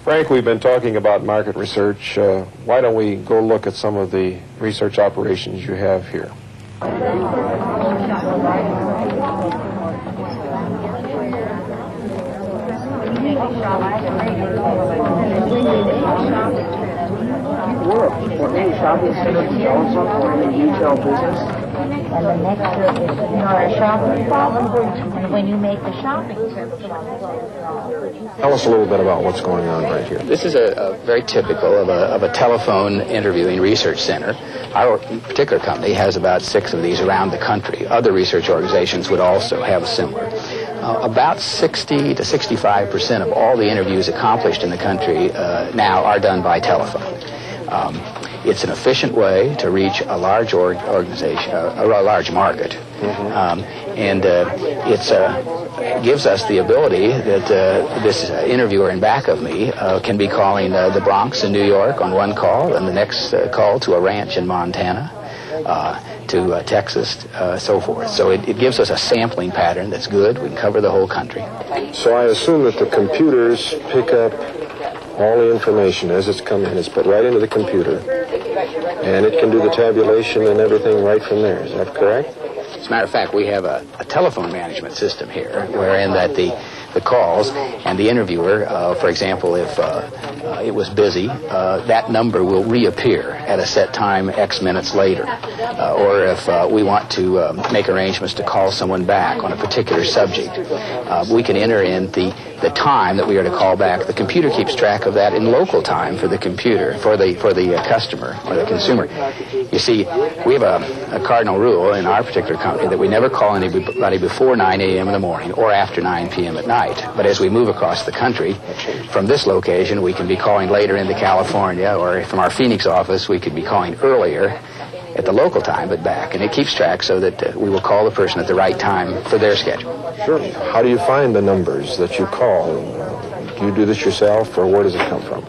Frank, we've been talking about market research. Why don't we go look at some of the research operations you have here? Shopping center developer or in the retail business. And the next is, a shopping problem. And when you make the shopping center. Tell us a little bit about what's going on right here. This is a very typical of a telephone interviewing research center. Our particular company has about 6 of these around the country. Other research organizations would also have a similar. About 60 to 65% of all the interviews accomplished in the country now are done by telephone. It's an efficient way to reach a large organization, a large market, and it gives us the ability that this interviewer in back of me can be calling the Bronx in New York on one call, and the next call to a ranch in Montana, to Texas, so forth. So it gives us a sampling pattern that's good. We can cover the whole country. So I assume that the computers pick up all the information as it's come in. It's put right into the computer, and it can do the tabulation and everything right from there. Is that correct? As a matter of fact, we have a telephone management system here, wherein that the calls and the interviewer, for example, if it was busy, that number will reappear at a set time X minutes later. Or if we want to make arrangements to call someone back on a particular subject, we can enter in the time that we are to call back. The computer keeps track of that in local time for the computer, for the customer or the consumer. You see, we have a cardinal rule in our particular company that we never call anybody before 9 a.m. in the morning or after 9 p.m. at night. But as we move across the country, from this location, we can be calling later into California, or from our Phoenix office, we could be calling earlier at the local time, but back. And it keeps track so that we will call the person at the right time for their schedule. Sure. How do you find the numbers that you call? Do you do this yourself, or where does it come from?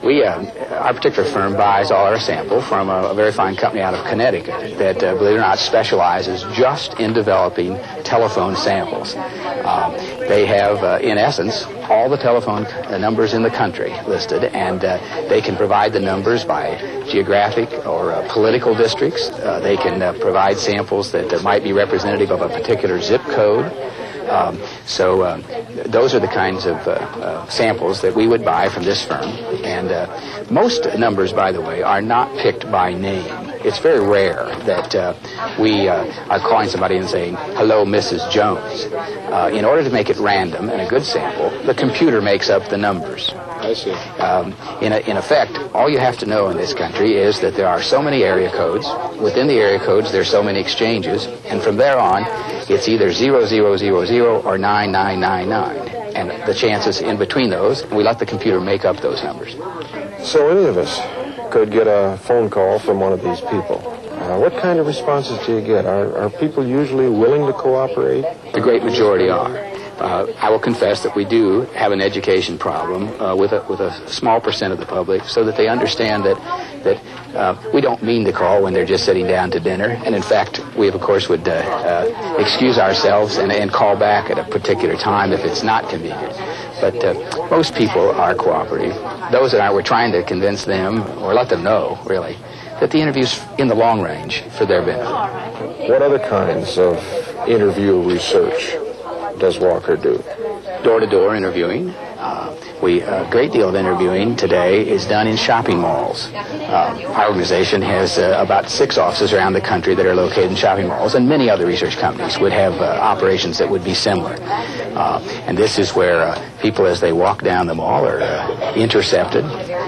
Our particular firm buys all our sample from a very fine company out of Connecticut that, believe it or not, specializes just in developing telephone samples. They have, in essence, all the telephone numbers in the country listed, and they can provide the numbers by geographic or political districts. They can provide samples that might be representative of a particular zip code. So those are the kinds of samples that we would buy from this firm. And most numbers, by the way, are not picked by name. It's very rare that we are calling somebody and saying, "Hello, Mrs. Jones." In order to make it random and a good sample, the computer makes up the numbers. I see. In effect, all you have to know in this country is that there are so many area codes. Within the area codes, there are so many exchanges. And from there on, it's either 0000 or 9999. And the chances in between those, we let the computer make up those numbers. So any of us could get a phone call from one of these people. What kind of responses do you get? Are people usually willing to cooperate? The great majority are. I will confess that we do have an education problem with a small percent of the public, so that they understand that we don't mean to call when they're just sitting down to dinner. And in fact, we of course would excuse ourselves and call back at a particular time if it's not convenient. But most people are cooperative. Those that we're trying to convince them, or let them know, really, that the interview's in the long range for their benefit. What other kinds of interview research does Walker do? Door-to-door interviewing. A great deal of interviewing today is done in shopping malls. Our organization has about 6 offices around the country that are located in shopping malls, and many other research companies would have operations that would be similar. And this is where people, as they walk down the mall, are intercepted.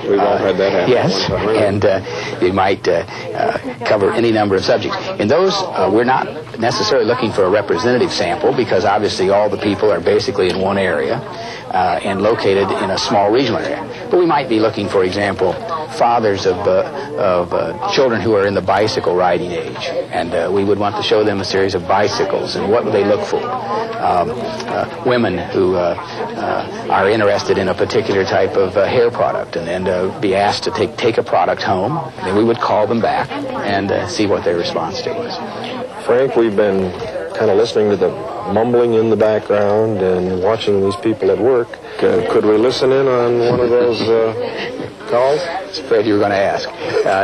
We've all had that happen. Yes, and they might cover any number of subjects. In those, we're not necessarily looking for a representative sample, because obviously all the people are basically in one area and located in a small regional area. But we might be looking, for example, fathers of children who are in the bicycle riding age, and we would want to show them a series of bicycles and what they look for. Women who are interested in a particular type of hair product, and then be asked to take a product home, and then we would call them back and see what their response to was. Frank, we've been kind of listening to the mumbling in the background and watching these people at work. Could we listen in on one of those calls? I was afraid you were going to ask.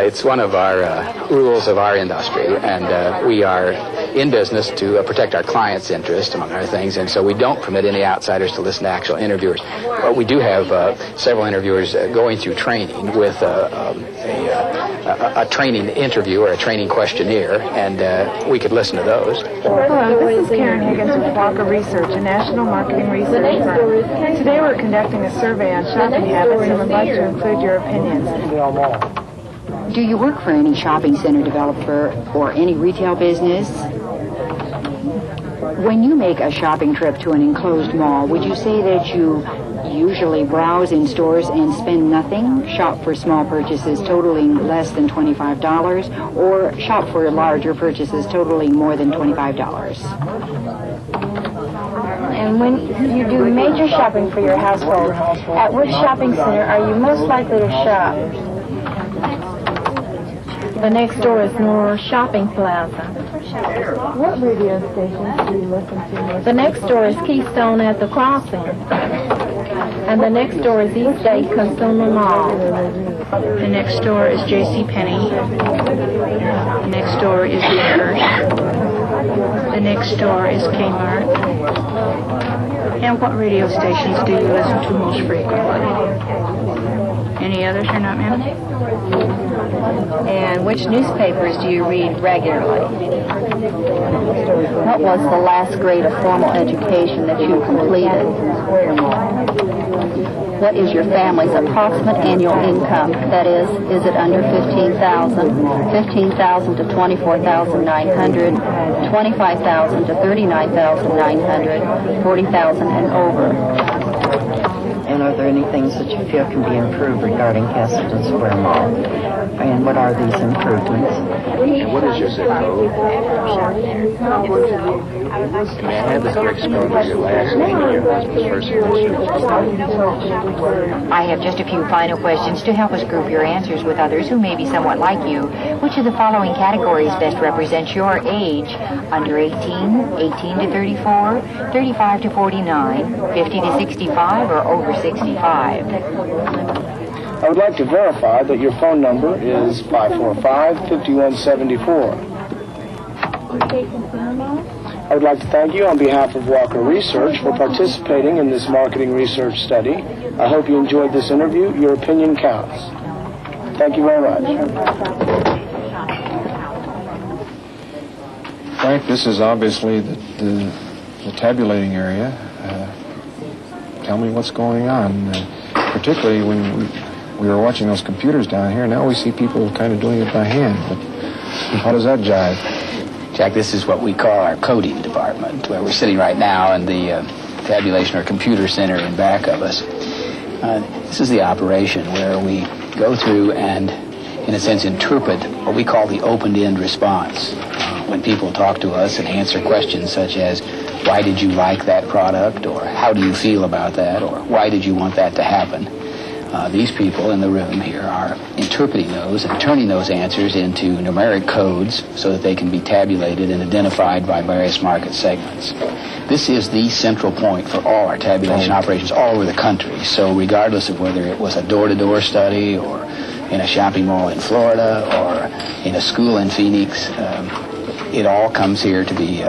It's one of our rules of our industry, and we are in business to protect our clients' interest, among other things, and so we don't permit any outsiders to listen to actual interviewers. But we do have several interviewers going through training with a training interview or a training questionnaire, and we could listen to those. Hello, this is Karen Higgins with Walker Research, a national marketing research firm. Today we're conducting a survey on shopping habits and would like to include your opinions. Do you work for any shopping center developer or any retail business? When you make a shopping trip to an enclosed mall, would you say that you usually browse in stores and spend nothing, shop for small purchases totaling less than $25, or shop for larger purchases totaling more than $25? And when you do major shopping for your household, at which shopping center are you most likely to shop? The next door is North Shopping Plaza. What radio stations do you listen to? The next door is Keystone at the Crossing. And the next door is Eastgate Consumer Mall. The next door is J.C. Penney. Next door is Liquors. The next door is Kmart. And what radio stations do you listen to most frequently? Any others or not, ma'am? And which newspapers do you read regularly? What was the last grade of formal education that you completed? What is your family's approximate annual income? That is it under $15,000? $15,000 to $24,900, $25,000 to $39,900, $40,000 and over. And are there any things that you feel can be improved regarding Castleton Square Mall? And what are these improvements? And what is your zip code? May I have the correct spelling of your last name and your husband's first initial? I have just a few final questions to help us group your answers with others who may be somewhat like you. Which of the following categories best represents your age? Under 18, 18 to 34, 35 to 49, 50 to 65, or over 65? I would like to verify that your phone number is 545-5174. I would like to thank you on behalf of Walker Research for participating in this marketing research study. I hope you enjoyed this interview. Your opinion counts. Thank you very much. Frank, this is obviously the tabulating area. Tell me what's going on, particularly when we were watching those computers down here. Now we see people kind of doing it by hand. But how does that jive? Jack, this is what we call our coding department, where we're sitting right now in the tabulation or computer center in back of us. This is the operation where we go through and, in a sense, interpret what we call the open-end response. When people talk to us and answer questions such as, why did you like that product, or how do you feel about that, or why did you want that to happen? These people in the room here are interpreting those and turning those answers into numeric codes so that they can be tabulated and identified by various market segments. This is the central point for all our tabulation operations all over the country. So regardless of whether it was a door-to-door study or in a shopping mall in Florida or in a school in Phoenix, it all comes here to be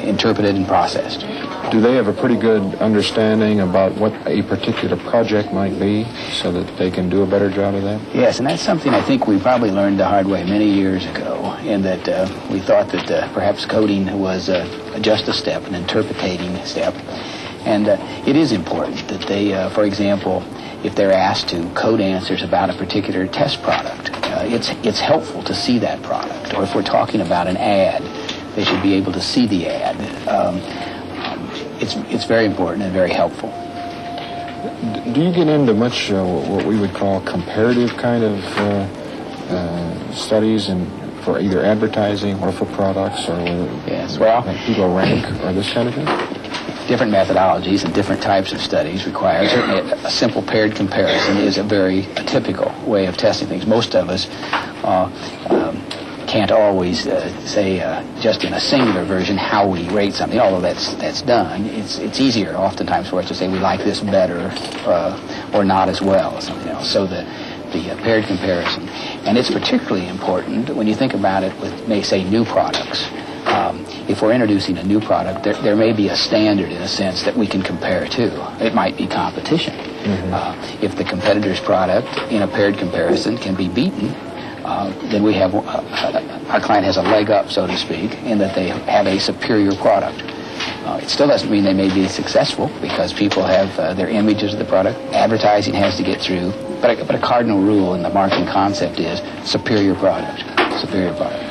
interpreted and processed. Do they have a pretty good understanding about what a particular project might be so that they can do a better job of that? Yes, and that's something I think we probably learned the hard way many years ago, in that we thought that perhaps coding was just a step, an interpreting step. And it is important that they, for example, if they're asked to code answers about a particular test product, it's helpful to see that product. Or if we're talking about an ad, they should be able to see the ad. It's very important and very helpful. Do you get into much what we would call comparative kind of studies and for either advertising or for products, or yes, well, people rank or this kind of thing? Different methodologies and different types of studies require certainly a simple paired comparison is a very typical way of testing things. Most of us can't always say just in a singular version how we rate something, although that's done. It's easier oftentimes for us to say we like this better or not as well as something else. So the paired comparison. And it's particularly important when you think about it with, may say, new products. If we're introducing a new product, there may be a standard in a sense that we can compare to. It might be competition. If the competitor's product in a paired comparison can be beaten, then we have, our client has a leg up, so to speak, in that they have a superior product. It still doesn't mean they may be successful because people have their images of the product. Advertising has to get through. But a cardinal rule in the marketing concept is superior product. Superior product.